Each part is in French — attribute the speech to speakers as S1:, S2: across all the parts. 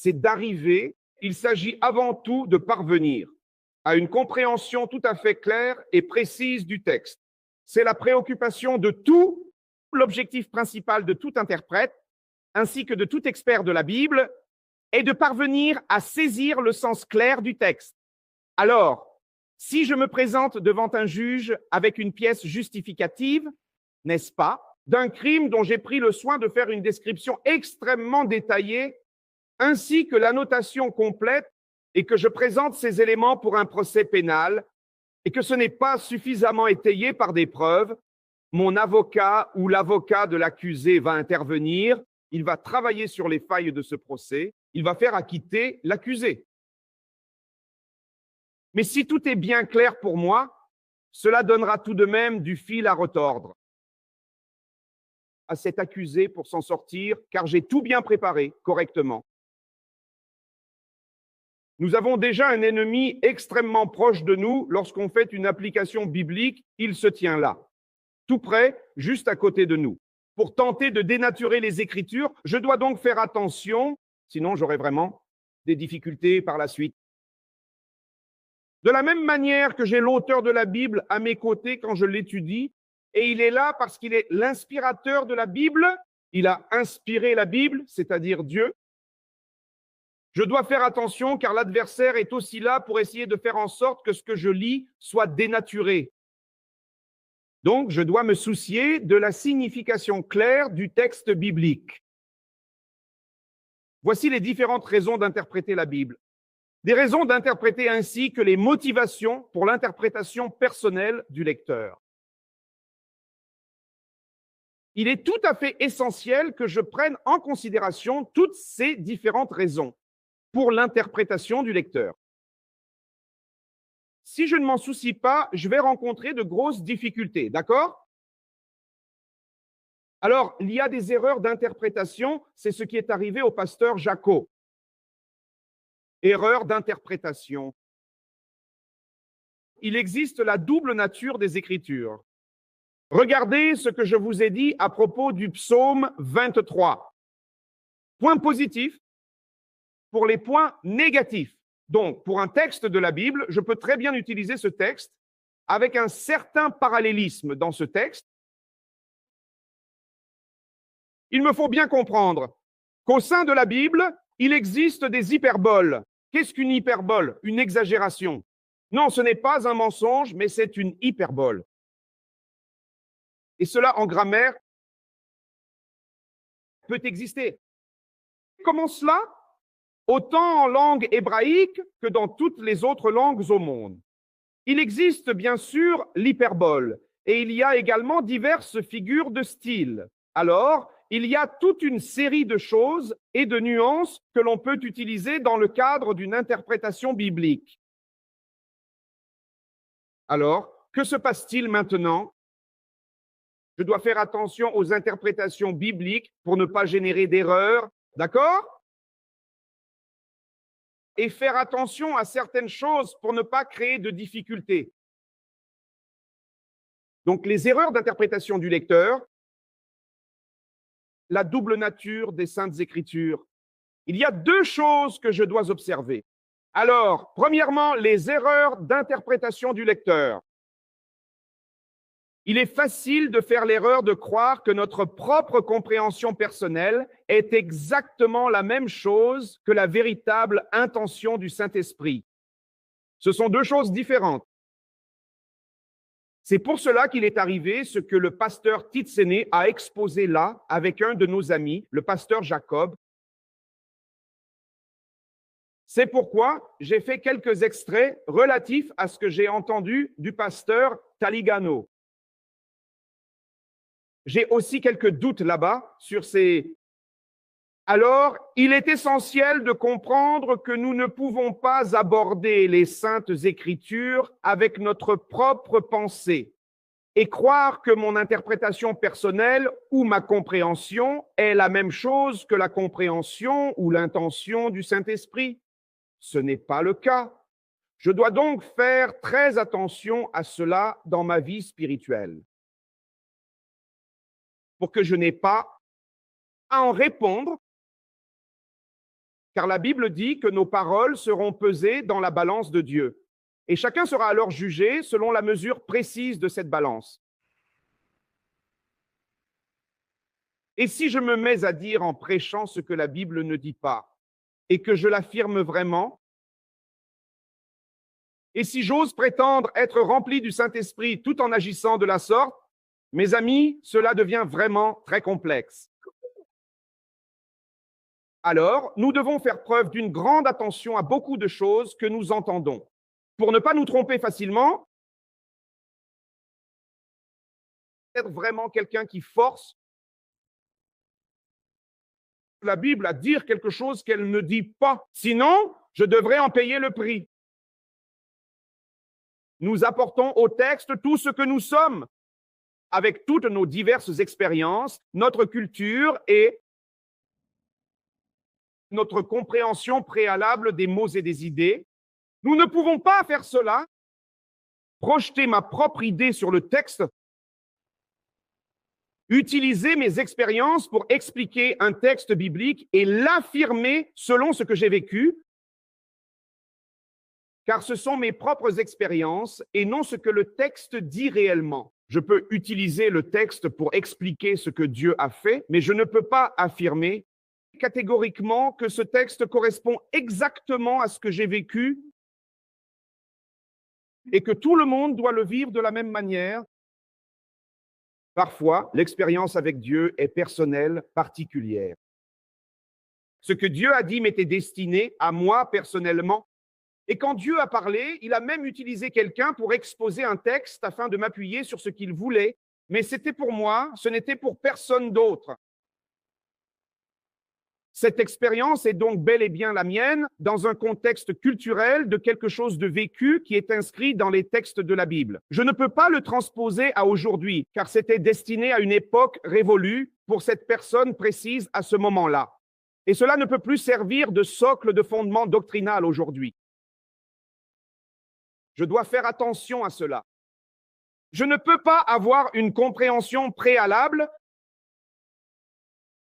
S1: c'est d'arriver, il s'agit avant tout de parvenir à une compréhension tout à fait claire et précise du texte. C'est la préoccupation de tout, l'objectif principal de tout interprète, ainsi que de tout expert de la Bible, est de parvenir à saisir le sens clair du texte. Alors, si je me présente devant un juge avec une pièce justificative, n'est-ce pas, d'un crime dont j'ai pris le soin de faire une description extrêmement détaillée, ainsi que l'annotation complète, et que je présente ces éléments pour un procès pénal, et que ce n'est pas suffisamment étayé par des preuves, mon avocat ou l'avocat de l'accusé va intervenir, il va travailler sur les failles de ce procès, il va faire acquitter l'accusé. Mais si tout est bien clair pour moi, cela donnera tout de même du fil à retordre à cet accusé pour s'en sortir, car j'ai tout bien préparé correctement. Nous avons déjà un ennemi extrêmement proche de nous lorsqu'on fait une application biblique, il se tient là, tout près, juste à côté de nous. Pour tenter de dénaturer les Écritures, je dois donc faire attention, sinon j'aurai vraiment des difficultés par la suite. De la même manière que j'ai l'auteur de la Bible à mes côtés quand je l'étudie, et il est là parce qu'il est l'inspirateur de la Bible, il a inspiré la Bible, c'est-à-dire Dieu. Je dois faire attention car l'adversaire est aussi là pour essayer de faire en sorte que ce que je lis soit dénaturé. Donc, je dois me soucier de la signification claire du texte biblique. Voici les différentes raisons d'interpréter la Bible. Des raisons d'interpréter ainsi que les motivations pour l'interprétation personnelle du lecteur. Il est tout à fait essentiel que je prenne en considération toutes ces différentes raisons pour l'interprétation du lecteur. Si je ne m'en soucie pas, je vais rencontrer de grosses difficultés, d'accord? Alors, il y a des erreurs d'interprétation, c'est ce qui est arrivé au pasteur Jaco. Erreur d'interprétation. Il existe la double nature des Écritures. Regardez ce que je vous ai dit à propos du psaume 23. Point positif pour les points négatifs. Donc, pour un texte de la Bible, je peux très bien utiliser ce texte avec un certain parallélisme dans ce texte. Il me faut bien comprendre qu'au sein de la Bible, il existe des hyperboles. Qu'est-ce qu'une hyperbole? Une exagération. Non, ce n'est pas un mensonge, mais c'est une hyperbole. Et cela, en grammaire, peut exister. Comment cela? Autant en langue hébraïque que dans toutes les autres langues au monde. Il existe bien sûr l'hyperbole et il y a également diverses figures de style. Alors, il y a toute une série de choses et de nuances que l'on peut utiliser dans le cadre d'une interprétation biblique. Alors, que se passe-t-il maintenant? Je dois faire attention aux interprétations bibliques pour ne pas générer d'erreurs, d'accord? Et faire attention à certaines choses pour ne pas créer de difficultés. Donc, les erreurs d'interprétation du lecteur, la double nature des Saintes Écritures. Il y a deux choses que je dois observer. Alors, premièrement, les erreurs d'interprétation du lecteur. Il est facile de faire l'erreur de croire que notre propre compréhension personnelle est exactement la même chose que la véritable intention du Saint-Esprit. Ce sont deux choses différentes. C'est pour cela qu'il est arrivé ce que le pasteur Titséné a exposé là avec un de nos amis, le pasteur Jacob. C'est pourquoi j'ai fait quelques extraits relatifs à ce que j'ai entendu du pasteur Taligano. J'ai aussi quelques doutes là-bas sur ces... Alors, il est essentiel de comprendre que nous ne pouvons pas aborder les Saintes Écritures avec notre propre pensée et croire que mon interprétation personnelle ou ma compréhension est la même chose que la compréhension ou l'intention du Saint-Esprit. Ce n'est pas le cas. Je dois donc faire très attention à cela dans ma vie spirituelle, pour que je n'ai pas à en répondre car la Bible dit que nos paroles seront pesées dans la balance de Dieu. Et chacun sera alors jugé selon la mesure précise de cette balance. Et si je me mets à dire en prêchant ce que la Bible ne dit pas, et que je l'affirme vraiment, et si j'ose prétendre être rempli du Saint-Esprit tout en agissant de la sorte, mes amis, cela devient vraiment très complexe. Alors, nous devons faire preuve d'une grande attention à beaucoup de choses que nous entendons. Pour ne pas nous tromper facilement, être vraiment quelqu'un qui force la Bible à dire quelque chose qu'elle ne dit pas. Sinon, je devrais en payer le prix. Nous apportons au texte tout ce que nous sommes, avec toutes nos diverses expériences, notre culture et notre compréhension préalable des mots et des idées. Nous ne pouvons pas faire cela, projeter ma propre idée sur le texte, utiliser mes expériences pour expliquer un texte biblique et l'affirmer selon ce que j'ai vécu, car ce sont mes propres expériences et non ce que le texte dit réellement. Je peux utiliser le texte pour expliquer ce que Dieu a fait, mais je ne peux pas affirmer catégoriquement que ce texte correspond exactement à ce que j'ai vécu et que tout le monde doit le vivre de la même manière. Parfois, l'expérience avec Dieu est personnelle, particulière. Ce que Dieu a dit m'était destiné à moi personnellement. Et quand Dieu a parlé, il a même utilisé quelqu'un pour exposer un texte afin de m'appuyer sur ce qu'il voulait. Mais c'était pour moi, ce n'était pour personne d'autre. Cette expérience est donc bel et bien la mienne dans un contexte culturel de quelque chose de vécu qui est inscrit dans les textes de la Bible. Je ne peux pas le transposer à aujourd'hui, car c'était destiné à une époque révolue pour cette personne précise à ce moment-là. Et cela ne peut plus servir de socle de fondement doctrinal aujourd'hui. Je dois faire attention à cela. Je ne peux pas avoir une compréhension préalable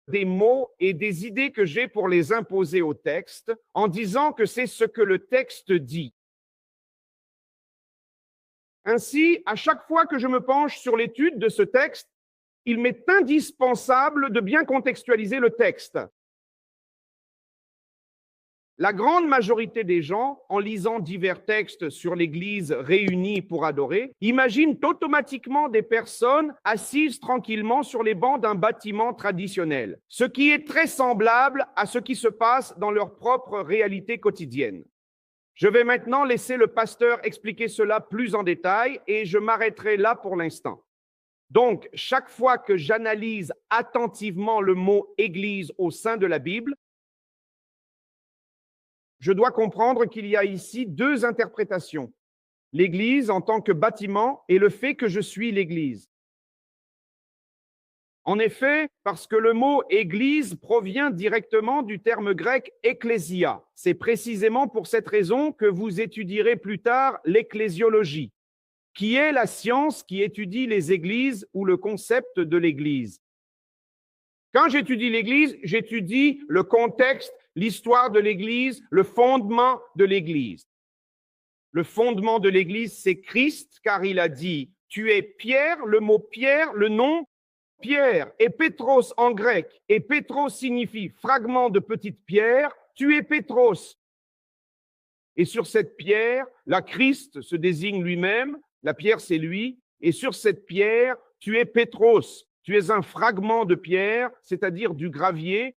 S1: des mots et des idées que j'ai pour les imposer au texte en disant que c'est ce que le texte dit. Ainsi, à chaque fois que je me penche sur l'étude de ce texte, il m'est indispensable de bien contextualiser le texte. La grande majorité des gens, en lisant divers textes sur l'Église réunie pour adorer, imaginent automatiquement des personnes assises tranquillement sur les bancs d'un bâtiment traditionnel, ce qui est très semblable à ce qui se passe dans leur propre réalité quotidienne. Je vais maintenant laisser le pasteur expliquer cela plus en détail et je m'arrêterai là pour l'instant. Donc, chaque fois que j'analyse attentivement le mot « Église » au sein de la Bible, je dois comprendre qu'il y a ici deux interprétations. L'Église en tant que bâtiment et le fait que je suis l'Église. En effet, parce que le mot « Église » provient directement du terme grec « ecclésia ». C'est précisément pour cette raison que vous étudierez plus tard l'ecclésiologie, qui est la science qui étudie les églises ou le concept de l'Église. Quand j'étudie l'Église, j'étudie le contexte, l'histoire de l'Église, le fondement de l'Église. Le fondement de l'Église, c'est Christ, car il a dit « Tu es Pierre », le mot Pierre, le nom Pierre, et Pétros en grec, et Pétros signifie fragment de petite pierre, tu es Pétros. Et sur cette pierre, la Christ se désigne lui-même, la pierre c'est lui, et sur cette pierre, tu es Pétros. Tu es un fragment de pierre, c'est-à-dire du gravier,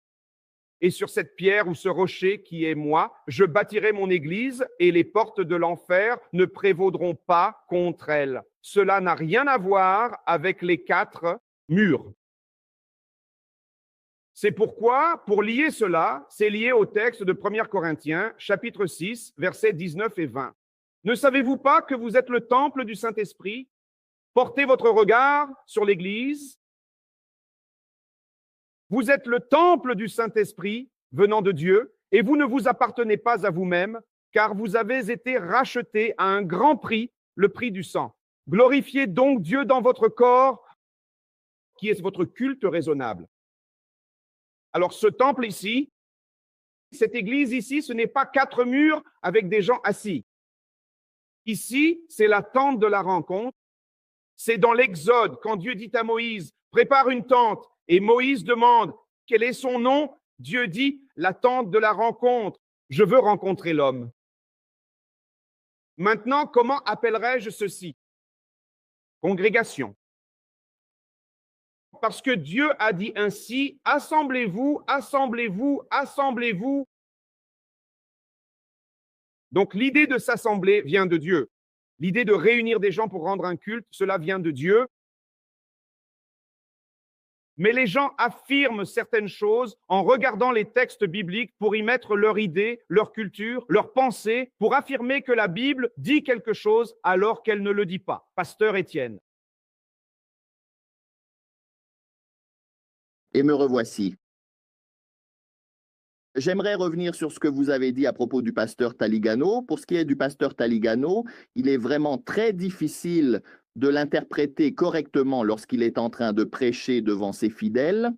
S1: et sur cette pierre ou ce rocher qui est moi, je bâtirai mon église et les portes de l'enfer ne prévaudront pas contre elle. Cela n'a rien à voir avec les 4 murs. C'est pourquoi, pour lier cela, c'est lié au texte de 1 Corinthiens, chapitre 6, versets 19 et 20. Ne savez-vous pas que vous êtes le temple du Saint-Esprit? Portez votre regard sur l'Église. Vous êtes le temple du Saint-Esprit venant de Dieu et vous ne vous appartenez pas à vous-même, car vous avez été rachetés à un grand prix, le prix du sang. Glorifiez donc Dieu dans votre corps, qui est votre culte raisonnable. Alors ce temple ici, Cette église ici, ce n'est pas 4 murs avec des gens assis. Ici, c'est la tente de la rencontre. C'est dans l'Exode, quand Dieu dit à Moïse, prépare une tente, et Moïse demande, quel est son nom? Dieu dit, la tente de la rencontre. Je veux rencontrer l'homme. Maintenant, comment appellerais-je ceci? Congrégation. Parce que Dieu a dit ainsi, assemblez-vous, assemblez-vous, assemblez-vous. Donc l'idée de s'assembler vient de Dieu. L'idée de réunir des gens pour rendre un culte, cela vient de Dieu. Mais les gens affirment certaines choses en regardant les textes bibliques pour y mettre leur idée, leur culture, leur pensée, pour affirmer que la Bible dit quelque chose alors qu'elle ne le dit pas. Pasteur Étienne.
S2: Et me revoici. J'aimerais revenir sur ce que vous avez dit à propos du pasteur Taligano. Pour ce qui est du pasteur Taligano, il est vraiment très difficile de l'interpréter correctement lorsqu'il est en train de prêcher devant ses fidèles.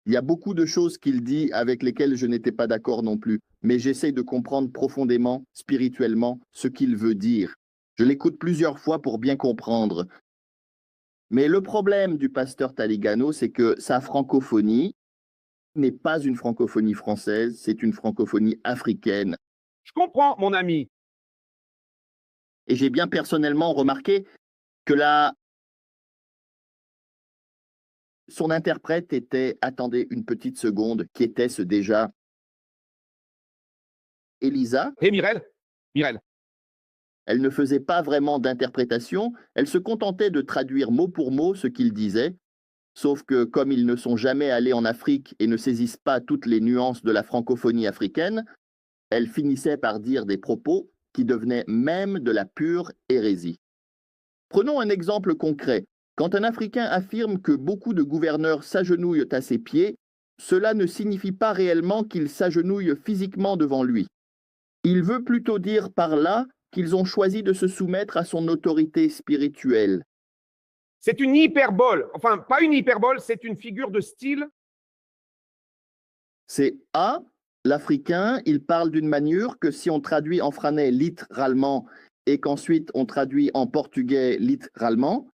S2: Il y a beaucoup de choses qu'il dit avec lesquelles je n'étais pas d'accord non plus, mais j'essaie de comprendre profondément, spirituellement, ce qu'il veut dire. Je l'écoute plusieurs fois pour bien comprendre. Mais le problème du pasteur Taligano, c'est que sa francophonie n'est pas une francophonie française, c'est une francophonie africaine.
S1: Je comprends, mon ami.
S2: Et j'ai bien personnellement remarqué que son interprète était, attendez une petite seconde, qui était-ce déjà? Elisa?
S1: Et Mirel? Mirel.
S2: Elle ne faisait pas vraiment d'interprétation, elle se contentait de traduire mot pour mot ce qu'il disait, sauf que comme ils ne sont jamais allés en Afrique et ne saisissent pas toutes les nuances de la francophonie africaine, elle finissait par dire des propos qui devenaient même de la pure hérésie. Prenons un exemple concret. Quand un Africain affirme que beaucoup de gouverneurs s'agenouillent à ses pieds, cela ne signifie pas réellement qu'ils s'agenouillent physiquement devant lui. Il veut plutôt dire par là qu'ils ont choisi de se soumettre à son autorité spirituelle.
S1: C'est une hyperbole. Enfin, pas une hyperbole, c'est une figure de style.
S2: C'est A, l'Africain, il parle d'une manière que si on traduit en franais littéralement et qu'ensuite on traduit en portugais littéralement,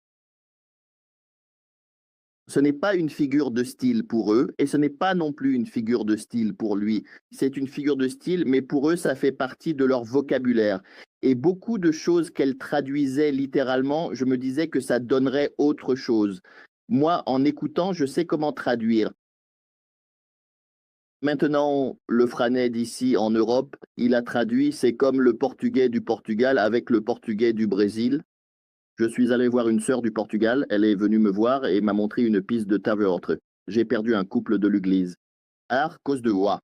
S2: ce n'est pas une figure de style pour eux et ce n'est pas non plus une figure de style pour lui. C'est une figure de style, mais pour eux, ça fait partie de leur vocabulaire. Et beaucoup de choses qu'elle traduisait littéralement, je me disais que ça donnerait autre chose. Moi, en écoutant, je sais comment traduire. Maintenant, le franais d'ici en Europe, il a traduit, c'est comme le portugais du Portugal avec le portugais du Brésil. Je suis allé voir une sœur du Portugal, elle est venue me voir et m'a montré une piste de théâtre. J'ai perdu un couple de l'église. À cause de quoi?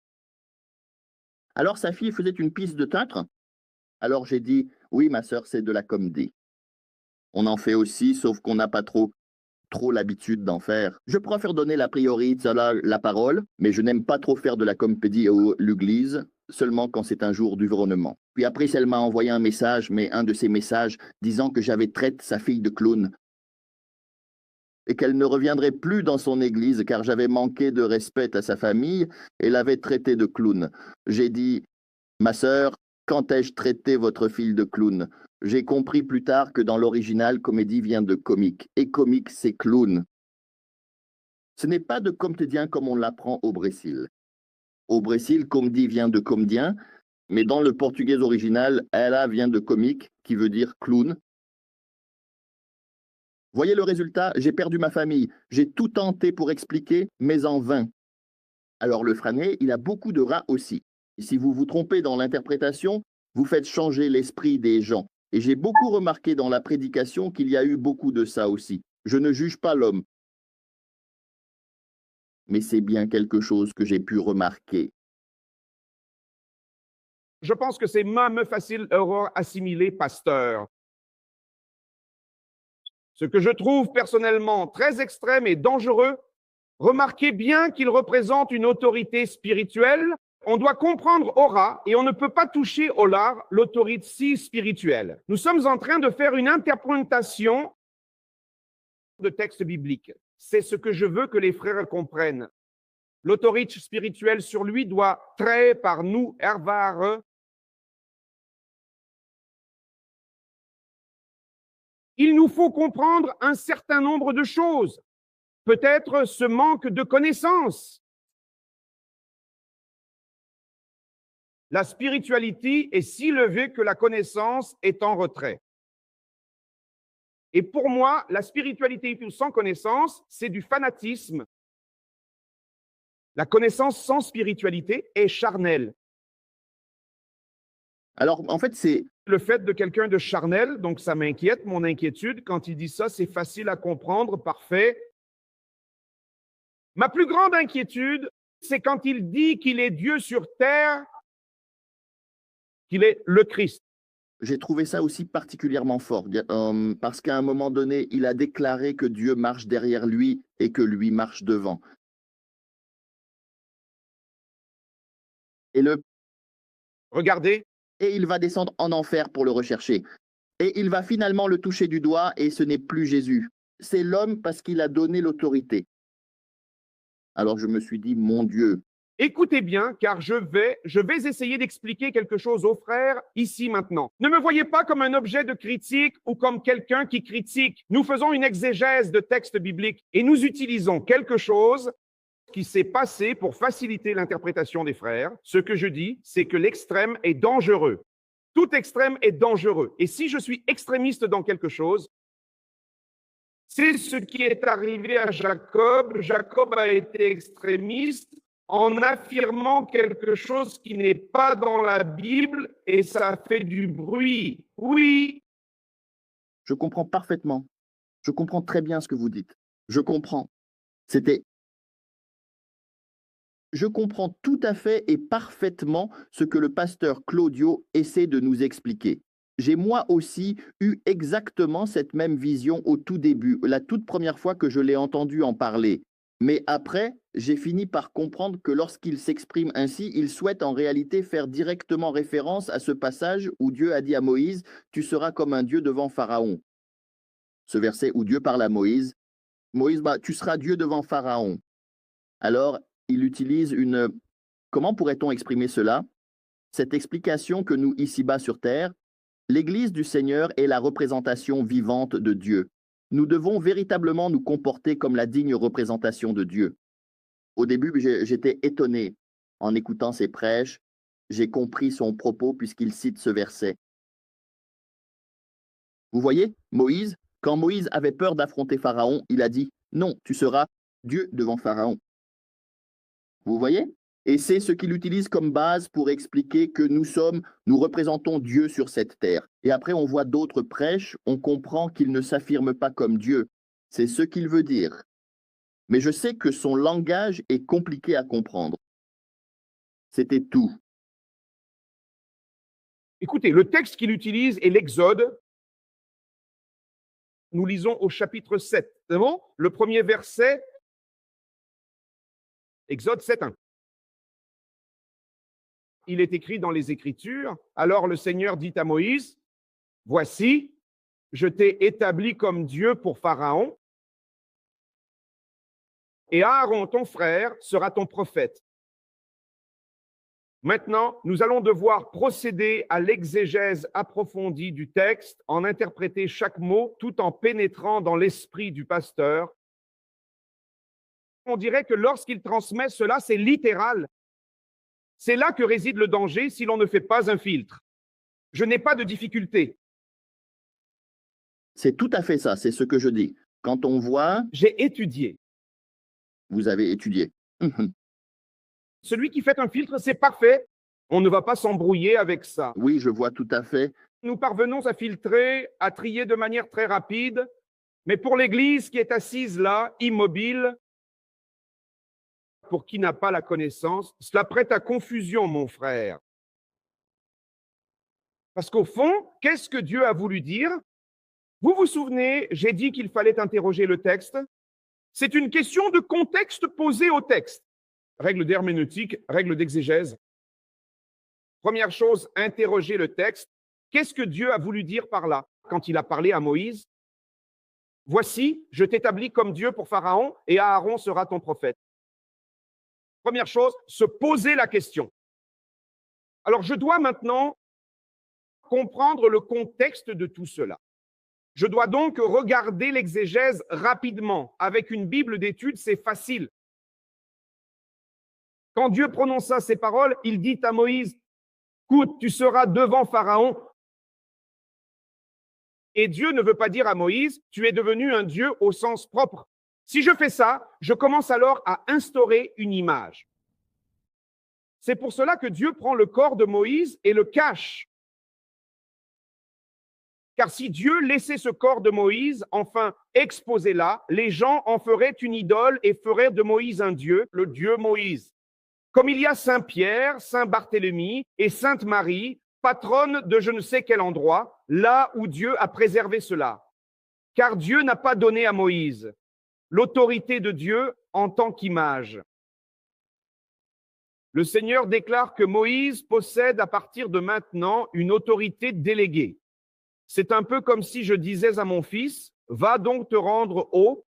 S2: Alors sa fille faisait une piste de théâtre? Alors j'ai dit, oui ma sœur, c'est de la comédie. On en fait aussi, sauf qu'on n'a pas trop l'habitude d'en faire. Je préfère donner la priorité à la parole, mais je n'aime pas trop faire de la comédie à l'église, seulement quand c'est un jour du gouvernement. Puis après, elle m'a envoyé un message, mais un de ces messages disant que j'avais traité sa fille de clown et qu'elle ne reviendrait plus dans son église car j'avais manqué de respect à sa famille et l'avais traité de clown. J'ai dit, ma sœur, quand ai-je traité votre fille de clown? J'ai compris plus tard que dans l'original, comédie vient de comique, et comique, c'est clown. Ce n'est pas de comédien comme on l'apprend au Brésil. Au Brésil, comédie vient de comédien, mais dans le portugais original, ela vient de comique, qui veut dire clown. Voyez le résultat, j'ai perdu ma famille. J'ai tout tenté pour expliquer, mais en vain. Alors le franais, il a beaucoup de rats aussi. Et si vous vous trompez dans l'interprétation, vous faites changer l'esprit des gens. Et j'ai beaucoup remarqué dans la prédication qu'il y a eu beaucoup de ça aussi. Je ne juge pas l'homme. Mais c'est bien quelque chose que j'ai pu remarquer.
S1: Je pense que c'est même facile à assimiler, pasteur. Ce que je trouve personnellement très extrême et dangereux, remarquez bien qu'il représente une autorité spirituelle. On doit comprendre aura et on ne peut pas toucher au lard l'autorité spirituelle. Nous sommes en train de faire une interprétation de textes bibliques. C'est ce que je veux que les frères comprennent. L'autorité spirituelle sur lui doit très par nous ervare. Il nous faut comprendre un certain nombre de choses. Peut-être ce manque de connaissances. La spiritualité est si élevée que la connaissance est en retrait. Et pour moi, la spiritualité sans connaissance, c'est du fanatisme. La connaissance sans spiritualité est charnelle.
S2: Alors, en fait, c'est
S1: Le fait de quelqu'un de charnel, donc ça m'inquiète, mon inquiétude, quand il dit ça, c'est facile à comprendre, parfait. Ma plus grande inquiétude, c'est quand il dit qu'il est Dieu sur terre, qu'il est le Christ.
S2: j'ai trouvé ça aussi particulièrement fort, parce qu'à un moment donné, il a déclaré que Dieu marche derrière lui et que lui marche devant. Et
S1: Regardez,
S2: il va descendre en enfer pour le rechercher. Et il va finalement le toucher du doigt et ce n'est plus Jésus. C'est l'homme parce qu'il a donné l'autorité. Alors je me suis dit, mon Dieu,
S1: écoutez bien, car je vais essayer d'expliquer quelque chose aux frères ici maintenant. Ne me voyez pas comme un objet de critique ou comme quelqu'un qui critique. Nous faisons une exégèse de textes bibliques et nous utilisons quelque chose qui s'est passé pour faciliter l'interprétation des frères. Ce que je dis, c'est que l'extrême est dangereux. Tout extrême est dangereux. Et si je suis extrémiste dans quelque chose, c'est ce qui est arrivé à Jacob. Jacob a été extrémiste en affirmant quelque chose qui n'est pas dans la Bible et ça fait du bruit. Oui,
S2: je comprends parfaitement. Je comprends très bien ce que vous dites. Je comprends. Je comprends tout à fait et parfaitement ce que le pasteur Claudio essaie de nous expliquer. J'ai moi aussi eu exactement cette même vision au tout début, la toute première fois que je l'ai entendu en parler. Mais après, j'ai fini par comprendre que lorsqu'il s'exprime ainsi, il souhaite en réalité faire directement référence à ce passage où Dieu a dit à Moïse « Tu seras comme un Dieu devant Pharaon ». Ce verset où Dieu parle à Moïse, tu seras Dieu devant Pharaon. Alors, il utilise comment pourrait-on exprimer cela? Cette explication que nous, ici-bas sur terre, l'Église du Seigneur est la représentation vivante de Dieu. Nous devons véritablement nous comporter comme la digne représentation de Dieu. Au début, j'étais étonné en écoutant ses prêches. J'ai compris son propos puisqu'il cite ce verset. Vous voyez, Moïse, quand Moïse avait peur d'affronter Pharaon, il a dit « Non, tu seras Dieu devant Pharaon ». Vous voyez? Et c'est ce qu'il utilise comme base pour expliquer que nous représentons Dieu sur cette terre. Et après, on voit d'autres prêches, on comprend qu'il ne s'affirme pas comme Dieu. C'est ce qu'il veut dire. Mais je sais que son langage est compliqué à comprendre. C'était tout.
S1: écoutez, le texte qu'il utilise est l'Exode. Nous lisons au chapitre 7. C'est bon? Le premier verset, Exode 7:1. Il est écrit dans les Écritures, alors le Seigneur dit à Moïse, « Voici, je t'ai établi comme Dieu pour Pharaon, et Aaron, ton frère, sera ton prophète. » Maintenant, nous allons devoir procéder à l'exégèse approfondie du texte, en interpréter chaque mot tout en pénétrant dans l'esprit du pasteur. On dirait que lorsqu'il transmet cela, c'est littéral. C'est là que réside le danger si l'on ne fait pas un filtre. Je n'ai pas de difficulté.
S2: C'est tout à fait ça, c'est ce que je dis. Quand on voit,
S1: J'ai étudié.
S2: vous avez étudié.
S1: Celui qui fait un filtre, c'est parfait. On ne va pas s'embrouiller avec ça.
S2: Oui, je vois tout à fait.
S1: Nous parvenons à filtrer, à trier de manière très rapide, mais pour l'Église qui est assise là, immobile, pour qui n'a pas la connaissance, cela prête à confusion, mon frère. Parce qu'au fond, qu'est-ce que Dieu a voulu dire? Vous vous souvenez, j'ai dit qu'il fallait interroger le texte. C'est une question de contexte posée au texte. Règle d'herméneutique, règle d'exégèse. Première chose, interroger le texte. Qu'est-ce que Dieu a voulu dire par là quand il a parlé à Moïse? Voici, je t'établis comme Dieu pour Pharaon et Aaron sera ton prophète. Première chose, se poser la question. Alors, je dois maintenant comprendre le contexte de tout cela. Je dois donc regarder l'exégèse rapidement. Avec une Bible d'études, c'est facile. Quand Dieu prononça ces paroles, il dit à Moïse, « Écoute, tu seras devant Pharaon. » Et Dieu ne veut pas dire à Moïse, « Tu es devenu un Dieu au sens propre. » Si je fais ça, je commence alors à instaurer une image. C'est pour cela que Dieu prend le corps de Moïse et le cache. Car si Dieu laissait ce corps de Moïse, enfin exposé là, les gens en feraient une idole et feraient de Moïse un Dieu, le Dieu Moïse. Comme il y a Saint Pierre, Saint Barthélemy et Sainte Marie, patronne de je ne sais quel endroit, là où Dieu a préservé cela. Car Dieu n'a pas donné à Moïse l'autorité de Dieu en tant qu'image. Le Seigneur déclare que Moïse possède à partir de maintenant une autorité déléguée. C'est un peu comme si je disais à mon fils, va donc te rendre au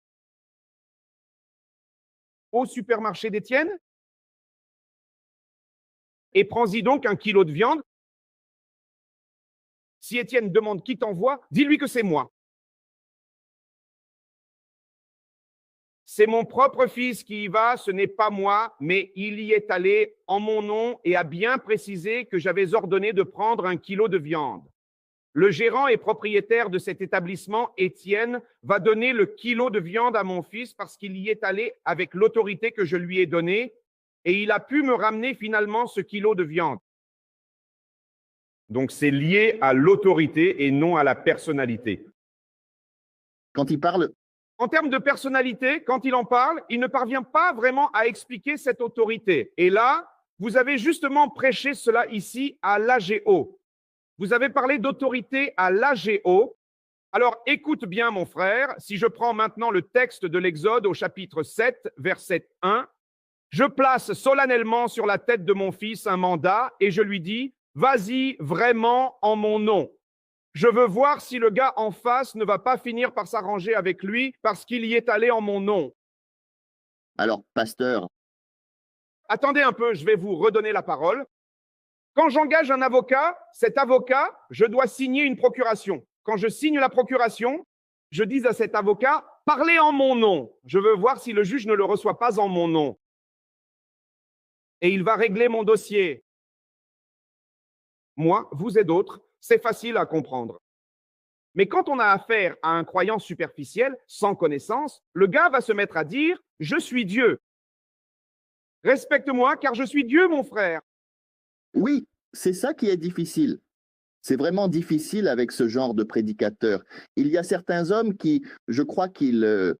S1: supermarché d'Étienne et prends-y donc 1 kilo de viande. Si Étienne demande qui t'envoie, dis-lui que c'est moi. C'est mon propre fils qui y va, ce n'est pas moi, mais il y est allé en mon nom et a bien précisé que j'avais ordonné de prendre 1 kilo de viande. Le gérant et propriétaire de cet établissement, Étienne, va donner le kilo de viande à mon fils parce qu'il y est allé avec l'autorité que je lui ai donnée et il a pu me ramener finalement ce kilo de viande. Donc c'est lié à l'autorité et non à la personnalité.
S2: Quand il parle,
S1: en termes de personnalité, quand il en parle, il ne parvient pas vraiment à expliquer cette autorité. Et là, vous avez justement prêché cela ici à l'AGO. Vous avez parlé d'autorité à l'AGO. Alors, écoute bien, mon frère, si je prends maintenant le texte de l'Exode au chapitre 7, verset 1, je place solennellement sur la tête de mon fils un mandat et je lui dis, vas-y vraiment en mon nom. Je veux voir si le gars en face ne va pas finir par s'arranger avec lui parce qu'il y est allé en mon nom.
S2: Alors, pasteur.
S1: Attendez un peu, je vais vous redonner la parole. Quand j'engage un avocat, cet avocat, je dois signer une procuration. Quand je signe la procuration, je dis à cet avocat, parlez en mon nom. Je veux voir si le juge ne le reçoit pas en mon nom. Et il va régler mon dossier. Moi, vous et d'autres, c'est facile à comprendre. Mais quand on a affaire à un croyant superficiel, sans connaissance, le gars va se mettre à dire « Je suis Dieu ». Respecte-moi car je suis Dieu, mon frère.
S2: Oui, c'est ça qui est difficile. C'est vraiment difficile avec ce genre de prédicateur. Il y a certains hommes qui, je crois il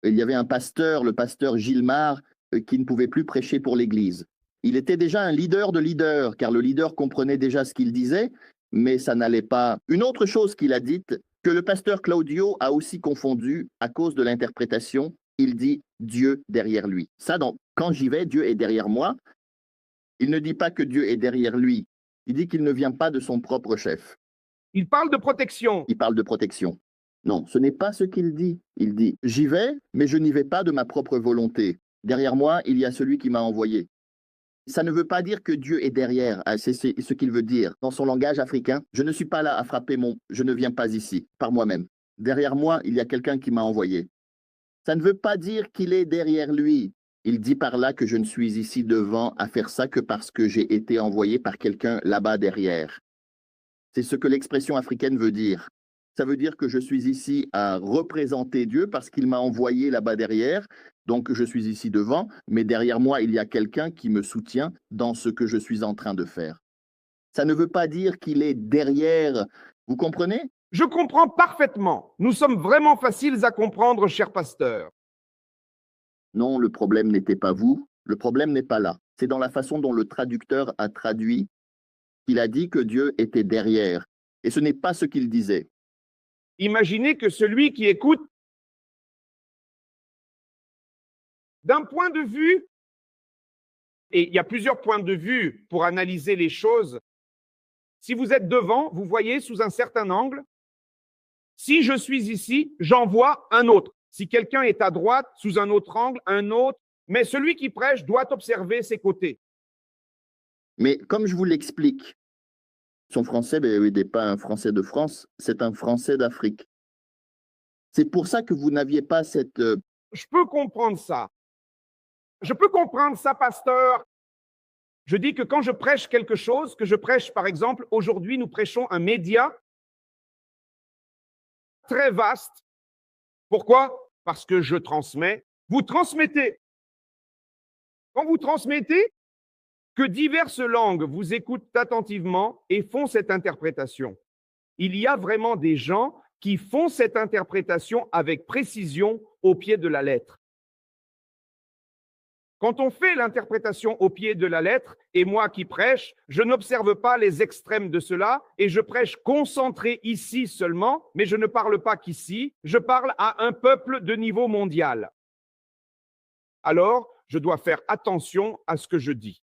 S2: y avait un pasteur, le pasteur Gilmar, qui ne pouvait plus prêcher pour l'Église. Il était déjà un leader de leader, car le leader comprenait déjà ce qu'il disait, mais ça n'allait pas. Une autre chose qu'il a dite, que le pasteur Claudio a aussi confondu à cause de l'interprétation, il dit Dieu derrière lui. Ça, donc, quand j'y vais, Dieu est derrière moi. Il ne dit pas que Dieu est derrière lui. Il dit qu'il ne vient pas de son propre chef.
S1: Il parle de protection.
S2: Il parle de protection. Non, ce n'est pas ce qu'il dit. Il dit, j'y vais, mais je n'y vais pas de ma propre volonté. Derrière moi, il y a celui qui m'a envoyé. Ça ne veut pas dire que Dieu est derrière. C'est ce qu'il veut dire. Dans son langage africain, je ne suis pas là à frapper je ne viens pas ici, par moi-même. Derrière moi, il y a quelqu'un qui m'a envoyé. Ça ne veut pas dire qu'il est derrière lui. Il dit par là que je ne suis ici devant à faire ça que parce que j'ai été envoyé par quelqu'un là-bas derrière. C'est ce que l'expression africaine veut dire. Ça veut dire que je suis ici à représenter Dieu parce qu'il m'a envoyé là-bas derrière. Donc je suis ici devant, mais derrière moi, il y a quelqu'un qui me soutient dans ce que je suis en train de faire. Ça ne veut pas dire qu'il est derrière. Vous comprenez?
S1: Je comprends parfaitement. Nous sommes vraiment faciles à comprendre, cher pasteur.
S2: Non, le problème n'était pas vous. Le problème n'est pas là. C'est dans la façon dont le traducteur a traduit qu'il a dit que Dieu était derrière. Et ce n'est pas ce qu'il disait.
S1: Imaginez que celui qui écoute, d'un point de vue, et il y a plusieurs points de vue pour analyser les choses, si vous êtes devant, vous voyez sous un certain angle, si je suis ici, j'en vois un autre. Si quelqu'un est à droite, sous un autre angle, un autre, mais celui qui prêche doit observer ses côtés.
S2: Mais comme je vous l'explique, son français n'est pas un français de France, c'est un français d'Afrique. C'est pour ça que vous n'aviez pas cette...
S1: Je peux comprendre ça. Je peux comprendre ça, pasteur. Je dis que quand je prêche quelque chose, que je prêche, par exemple, aujourd'hui, nous prêchons un média très vaste. Pourquoi? Parce que je transmets. Vous transmettez. Quand vous transmettez, que diverses langues vous écoutent attentivement et font cette interprétation. Il y a vraiment des gens qui font cette interprétation avec précision au pied de la lettre. Quand on fait l'interprétation au pied de la lettre, et moi qui prêche, je n'observe pas les extrêmes de cela et je prêche concentré ici seulement, mais je ne parle pas qu'ici, je parle à un peuple de niveau mondial. Alors, je dois faire attention à ce que je dis.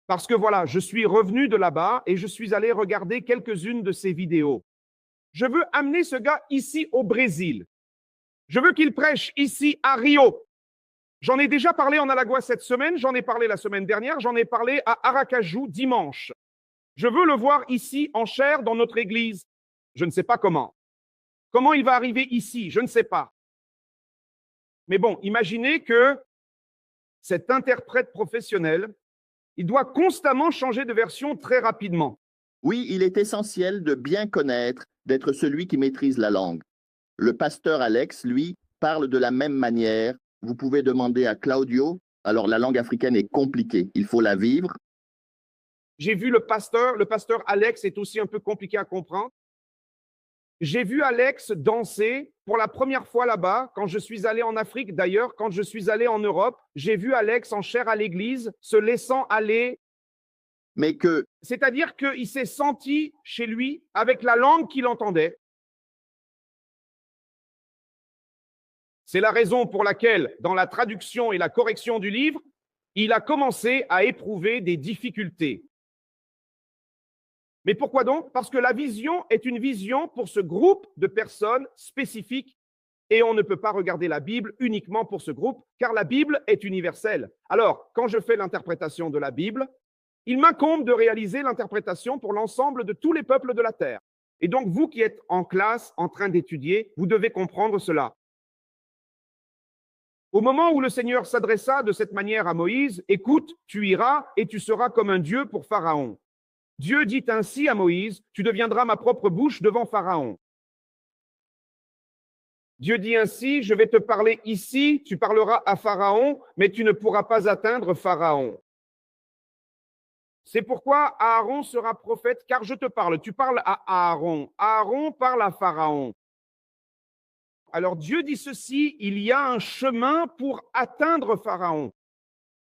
S1: Parce que voilà, je suis revenu de là-bas et je suis allé regarder quelques-unes de ces vidéos. Je veux amener ce gars ici au Brésil. Je veux qu'il prêche ici à Rio. J'en ai déjà parlé en Alagoas cette semaine, j'en ai parlé la semaine dernière, j'en ai parlé à Aracaju dimanche. Je veux le voir ici en chair dans notre église. Je ne sais pas comment. Comment il va arriver ici? Je ne sais pas. Mais bon, imaginez que cet interprète professionnel, il doit constamment changer de version très rapidement.
S2: Oui, il est essentiel de bien connaître, d'être celui qui maîtrise la langue. Le pasteur Alex, lui, parle de la même manière. Vous pouvez demander à Claudio. Alors, la langue africaine est compliquée. Il faut la vivre.
S1: J'ai vu le pasteur Alex est aussi un peu compliqué à comprendre. J'ai vu Alex danser pour la première fois là-bas, quand je suis allé en Afrique d'ailleurs, quand je suis allé en Europe, j'ai vu Alex en chair à l'église, se laissant aller.
S2: Mais que...
S1: C'est-à-dire qu'il s'est senti chez lui avec la langue qu'il entendait. C'est la raison pour laquelle, dans la traduction et la correction du livre, il a commencé à éprouver des difficultés. Mais pourquoi donc? Parce que la vision est une vision pour ce groupe de personnes spécifiques et on ne peut pas regarder la Bible uniquement pour ce groupe, car la Bible est universelle. Alors, quand je fais l'interprétation de la Bible, il m'incombe de réaliser l'interprétation pour l'ensemble de tous les peuples de la terre. Et donc, vous qui êtes en classe, en train d'étudier, vous devez comprendre cela. Au moment où le Seigneur s'adressa de cette manière à Moïse, « Écoute, tu iras et tu seras comme un Dieu pour Pharaon. » Dieu dit ainsi à Moïse, « Tu deviendras ma propre bouche devant Pharaon. » Dieu dit ainsi, « Je vais te parler ici, tu parleras à Pharaon, mais tu ne pourras pas atteindre Pharaon. » C'est pourquoi Aaron sera prophète, car je te parle. Tu parles à Aaron. Aaron parle à Pharaon. Alors Dieu dit ceci, il y a un chemin pour atteindre Pharaon.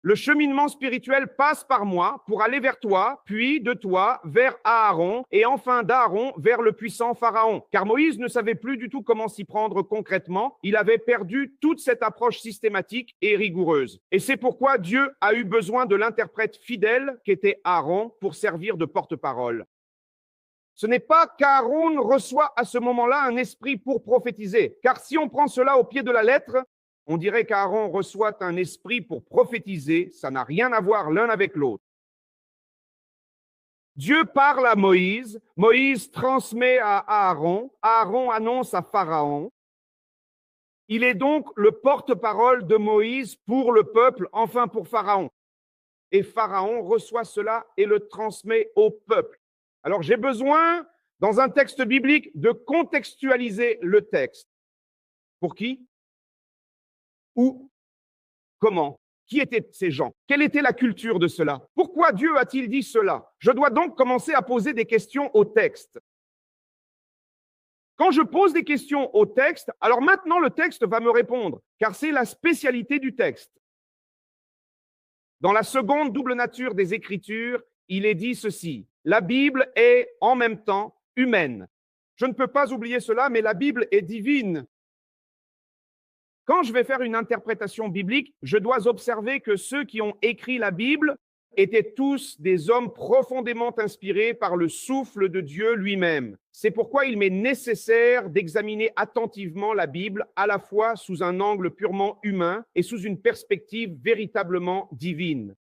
S1: Le cheminement spirituel passe par moi pour aller vers toi, puis de toi vers Aaron, et enfin d'Aaron vers le puissant Pharaon. Car Moïse ne savait plus du tout comment s'y prendre concrètement. Il avait perdu toute cette approche systématique et rigoureuse. Et c'est pourquoi Dieu a eu besoin de l'interprète fidèle qu'était Aaron pour servir de porte-parole. Ce n'est pas qu'Aaron reçoit à ce moment-là un esprit pour prophétiser, car si on prend cela au pied de la lettre, on dirait qu'Aaron reçoit un esprit pour prophétiser, ça n'a rien à voir l'un avec l'autre. Dieu parle à Moïse, Moïse transmet à Aaron, Aaron annonce à Pharaon. Il est donc le porte-parole de Moïse pour le peuple, enfin pour Pharaon. Et Pharaon reçoit cela et le transmet au peuple. Alors j'ai besoin, dans un texte biblique, de contextualiser le texte. Pour qui? Où? Comment? Qui étaient ces gens? Quelle était la culture de cela? Pourquoi Dieu a-t-il dit cela? Je dois donc commencer à poser des questions au texte. Quand je pose des questions au texte, alors maintenant le texte va me répondre, car c'est la spécialité du texte. Dans la seconde double nature des Écritures, il est dit ceci, la Bible est en même temps humaine. Je ne peux pas oublier cela, mais la Bible est divine. Quand je vais faire une interprétation biblique, je dois observer que ceux qui ont écrit la Bible étaient tous des hommes profondément inspirés par le souffle de Dieu lui-même. C'est pourquoi il m'est nécessaire d'examiner attentivement la Bible à la fois sous un angle purement humain et sous une perspective véritablement divine.